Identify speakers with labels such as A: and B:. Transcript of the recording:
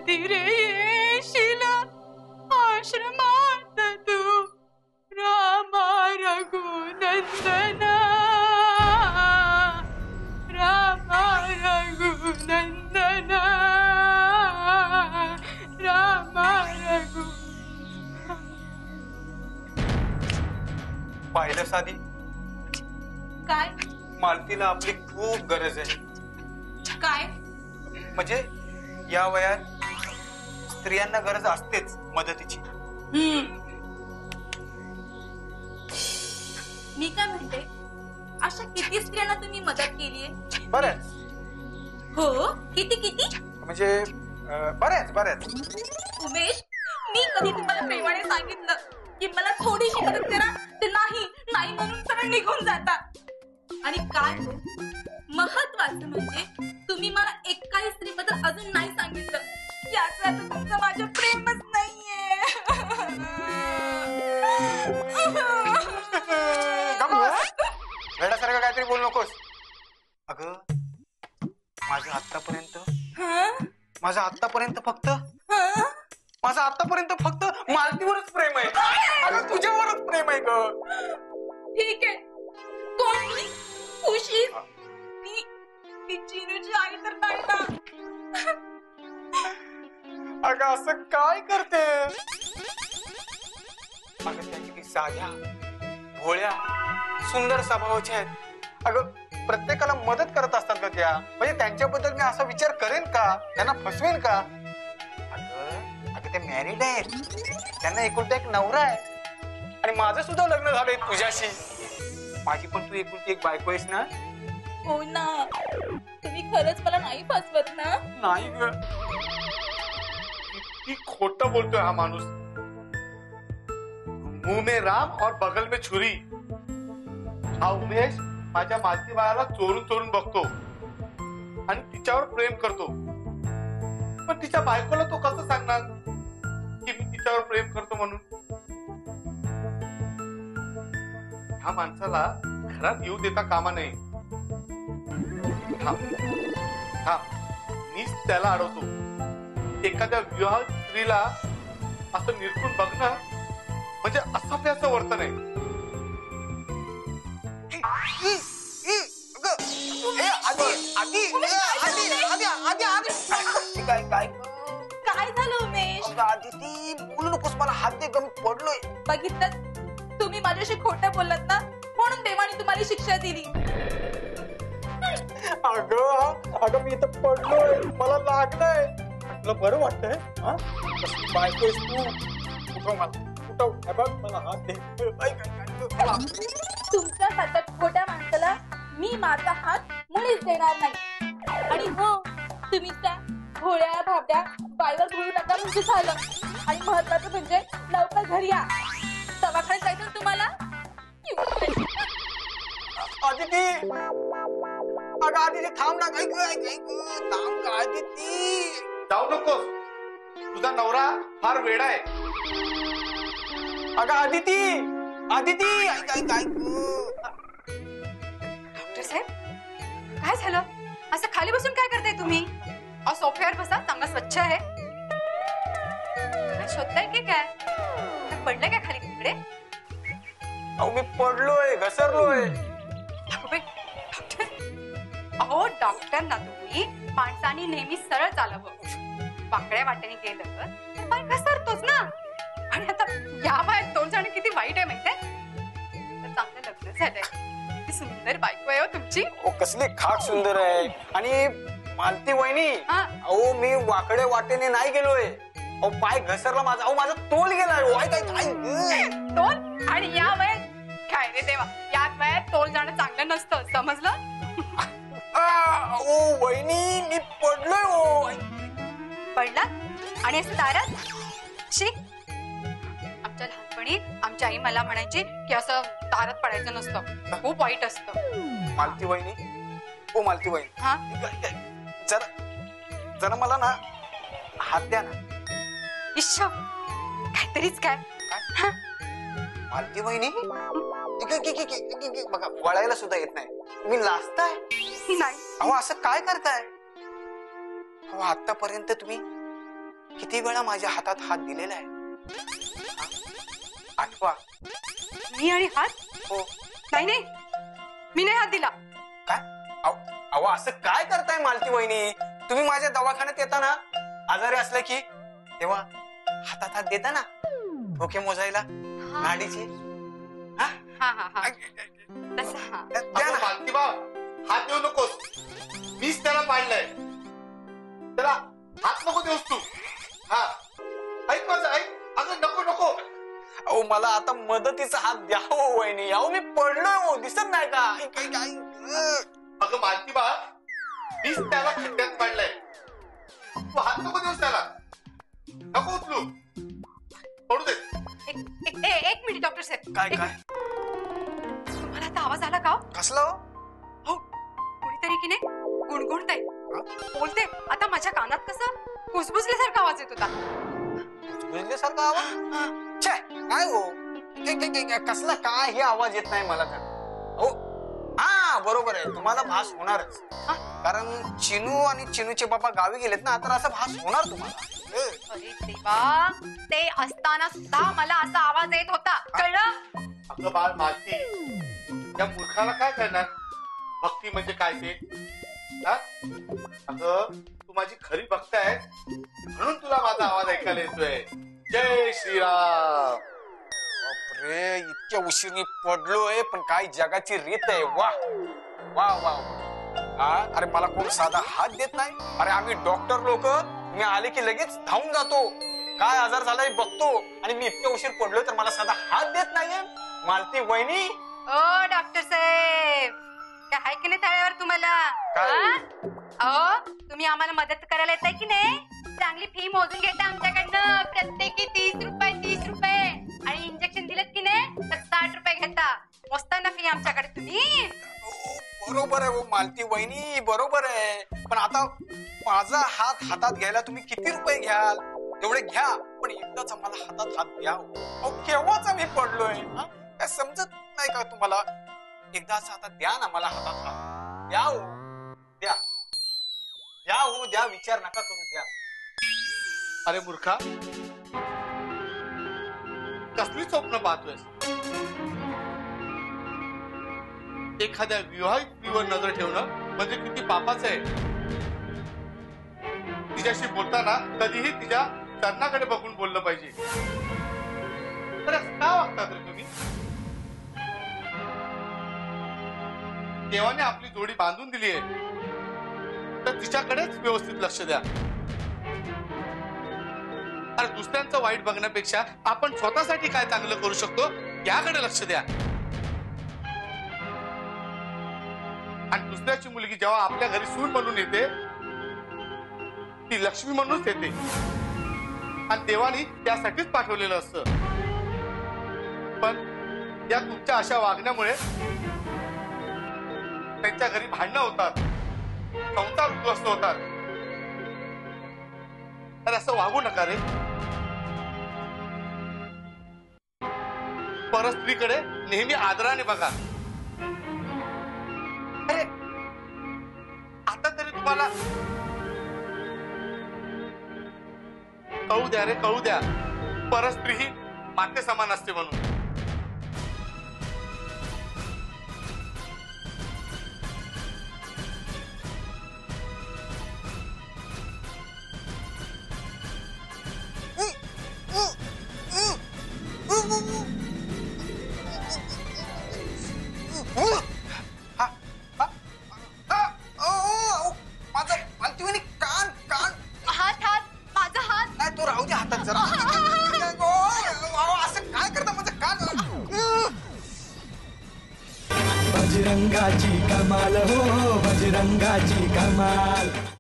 A: कधी रे येशील आश्रमात तू रामा रघुनंदना रामा रघुनंदना रामा रघु.
B: पाहिलं साधी,
A: काय
B: मालतीला आपली खूप गरज आहे.
A: काय
B: म्हणजे या वयात स्त्रियांना गरज असतेच मदतीची.
A: मी काय म्हणते, अशा किती स्त्रियांना तुम्ही मदत केलीये?
B: बऱ्याच.
A: हो, किती किती
B: म्हणजे बऱ्याच बऱ्याच.
A: उमेश, मी कधी तुम्हाला प्रेमाने सांगितलं की मला थोडीशी मदत करा, ते नाही नाही म्हणून सरळ निघून जाता. आणि काय हो, महत्वाचं म्हणजे तुम्ही मला एकाही स्त्रीबद्दल अजून नाही सांगितलं. याचा अर्थ तुमचं माझ्या प्रेमच नाहीये.
B: वेड्यासारखं काहीतरी बोलू नकोस. अगं माझं आतापर्यंत फक्त मालतीवरच प्रेम आहे. अगं तुझ्यावरच प्रेम आहे ग.
A: ठीक आहे, कोण मी? खुशी, मी चिनूची आई तर नाही ना.
B: अगं असं काय करते? अगं त्या किती साध्या भोळ्या सुंदर स्वभावाच्या आहेत. अगं प्रत्येकाला मदत करत असतात का त्या? म्हणजे त्यांच्याबद्दल मी असा विचार करेन का? त्यांना फसवेन का? अगं ते मॅरिड आहेत, त्यांना एकुलता एक नवरा आहे. आणि माझं सुद्धा लग्न झालंय तुझ्याशी. माझी पण तू एकुलती एक बायको आहेस ना?
A: हो ना. तुम्ही खरंच मला नाही फसवत ना?
B: नाही ग, किती खोटं बोलतोय हा माणूस. मुंह में राम और बगल में छुरी. हा उमेश माझ्या मालती बाळाला चोरून चोरून बघतो आणि तिच्यावर प्रेम करतो. पण तिच्या बायकोला तो कसं सांगणार की मी तिच्यावर प्रेम करतो म्हणून? ह्या माणसाला घरात येऊ देता कामा नये. मीच त्याला अडवतो. एखाद्या विवाह स्त्रीला असं निरखून बघणं म्हणजे असभ्याचं वर्तन आहे.
A: काय झालं उमेश?
B: आदिती बोलू नकोस, मला हात दे ग, मी पडलोय.
A: बघितलं, तुम्ही माझ्याशी खोटं बोललात ना, म्हणून देवाने तुम्हाला शिक्षा दिली.
B: अगं मी इथं पडलोय, मला लागलंय. तुला बरं वाटतंय? बायकोस तू उठव मला, बघ मला हात दे.
A: तुमच्या सारख्या खोट्या माणसाला मी माझा हात मुळीच देणार नाही. आणि हो, तुम्ही त्या भोळ्या भाबड्या बाईवर भोळू नका म्हणजे झालं. आणि महत्वाचं म्हणजे लवकर घरी या, दवाखान्यात जायचं तुम्हाला.
B: आदिती, अगं आदिती थांब ना. थांब का आदिती? जाऊ नकोस, तुझा नवरा फार वेडा आहे. अगं आदिती,
C: डॉक्टर साहेब, काय झालं? असं खाली बसून काय करताय तुम्ही? सोफ्यावर बसा, चांगला स्वच्छ आहे. शोधताय की काय? पडलं काय खाली तिकडे?
B: अहो मी पडलोय, घसरलोय.
C: डॉक्टर, अहो डॉक्टर ना तुम्ही. माणसाने नेहमी सरळ चालावं. वाकड्या वाट्याने गेलं पाय घसरतोच ना. आणि आता या वयात तोंड जाणं किती वाईट आहे माहितीये? चांगलं लग्न झालंय, किती सुंदर बायको आहे हो तुमची.
B: ओ कसली खाक सुंदर आहे. आणि मालती वहिनी, अहो मी वाकड्या वाटेने नाही गेलोय. अहो पाय घसरला माझा. अहो माझा तोल गेलाय.
C: तोल? आणि या वयात काय रे देवा, या वयात तोल जाणं चांगलं नसतं, समजलं?
B: ओ वहिनी, मी पडलोय. ओ
C: पडला? आणि असं दारात? शी, आमच्या लहानपणी आमची आई मला म्हणायची की असं दारात पडायचं नसतं, खूप वाईट असतं.
B: मालती वहिनी, ओ मालती वहिनी,
C: हा
B: जरा मला ना हात द्या ना.
C: इश्श, काहीतरीच काय.
B: मालती वहिनी, बघा वळायला सुद्धा येत नाही. तुम्ही लाजताय
C: नाही.
B: अहो असं काय करताय? अहो आतापर्यंत तुम्ही किती वेळा माझ्या हातात हात दिलेला आहे हा? आठवा.
C: मी आणि हात?
B: हो.
C: नाही नाही, मी नाही हात दिला.
B: काय अहो असं काय करताय मालती वहिनी? तुम्ही माझ्या दवाखान्यात येता ना आजारी असलं की, तेव्हा हातात हात देता ना ठोके मोजायला गाडीचे.
C: हा हा हा, तसा हा.
B: द्या ना.
D: मालतीबा, हात देऊ नकोस. मीच त्याला पाडलंय. त्याला हात नको देऊस तू. हा, ऐक माझं, ऐक. अगं नको नको.
B: अहो मला आता मदतीचा हात द्या हो वहिनी. अहो मी पडलोय हो, दिसत नाही का?
D: अगं मालतीबा, मीच त्याला खड्ड्यात पाडलंय. तू हात नको देऊस त्याला. नको उचलू. पडू दे.
C: एक मिनिट डॉक्टर साहेब.
B: काय काय
C: तुम्हाला आता आवाज आला का हो?
B: कसलं हो?
C: हो, कुणीतरी की नाही गुणगुणताय. बोलते आता माझ्या कानात कसं कुजबुजल्यासारखा आवाज येत होता.
B: बुजल्यासारखा आवाज? छे, काय हो? कसला काय हे आवाज येत नाही मला तर. हो हा बरोबर आहे, तुम्हाला भास होणारच. कारण चिनू आणि चिनूचे बाबा गावी गेलेत ना, तर असा भास होणार तुम्हाला.
C: अरे देवा, ते असताना सुद्धा मला असा आवाज येत होता, कळलं?
D: अगं बाळ मालती, या मूर्खाला काय करणार? भक्ती म्हणजे काय ते? हा? अगं तू माझी खरी भक्त आहे म्हणून तुला माझा आवाज ऐकायला येतोय. जय श्रीराम.
B: बापरे, इतक्या उशीर मी पडलोय, पण काय जगाची रीत आहे. वा वा वा. हा, अरे मला कोण साधा हात देत नाही. अरे आम्ही डॉक्टर लोक, मी आले की लगेच धावून जातो, काय आजार झालाय बघतो, आणि मी इतक्या उशीर पडलोय तर मला साधा हात देत नाहीये. मालती वहिनी.
C: ओ डॉक्टर साहेब, काय आहे की नाही थाळ्यावर तुम्हाला?
B: काय?
C: अहो तुम्ही आम्हाला मदत करायला येताय की नाही? चांगली फी मोजून घेता आमच्याकडनं. प्रत्येकी 30 रुपये आणि इंजेक्शन दिलेत की नाही तर 60 रुपये घेता. मोजता ना फी आमच्याकडे तुम्ही.
B: बरोबर आहे हो मालती वहिनी, बरोबर आहे. पण आता माझा हात हातात घ्यायला तुम्ही किती रुपये घ्याल? तेवढे घ्या, पण एकदाच आम्हाला हातात हात द्या. अहो केव्हाच आम्ही पडलोय, काय समजत नाही का तुम्हाला? एकदाच आता द्या ना मला हातात हात. द्या हो, द्या द्या हो, द्या. विचार नका करू, द्या.
D: अरे मूर्खा, कसली स्वप्न पाहतोयस? एखाद्या विवाहित स्त्रीवर नजर ठेवणं म्हणजे किती पापाचं आहे. तिच्याशी बोलताना कधीही तिच्या चरणाकडे बघून बोललं पाहिजे. तर असं का वागतात रे तुम्ही? देवाने आपली जोडी बांधून दिली आहे, तर तिच्याकडेच व्यवस्थित लक्ष द्या. अरे दुसऱ्यांचं वाईट बघण्यापेक्षा आपण स्वतःसाठी काय चांगलं करू शकतो याकडे लक्ष द्या. आणि दुसऱ्याची मुलगी जेव्हा आपल्या घरी सून म्हणून येते, ती लक्ष्मी म्हणूनच येते, आणि देवानी त्यासाठीच पाठवलेलं असतं. पण या तुमच्या अशा वागण्यामुळे त्यांच्या घरी भांडणं होतात, संसार उद्ध्वस्त होतात. तर असं वागू नका रे. परस्त्रीकडे नेहमी आदराने बघा. अरे आता तरी तुम्हाला कळू द्या रे, कळू द्या. परस्त्री ही माते समान असते म्हणून.
B: माझं मालती वहिनी, कान कान.
C: हात माझा हात.
B: नाही तो राहू दे हातात जरा. असं काय करता माझं कान?
E: बजरंगाची कमाल हो, बजरंगाची कमाल.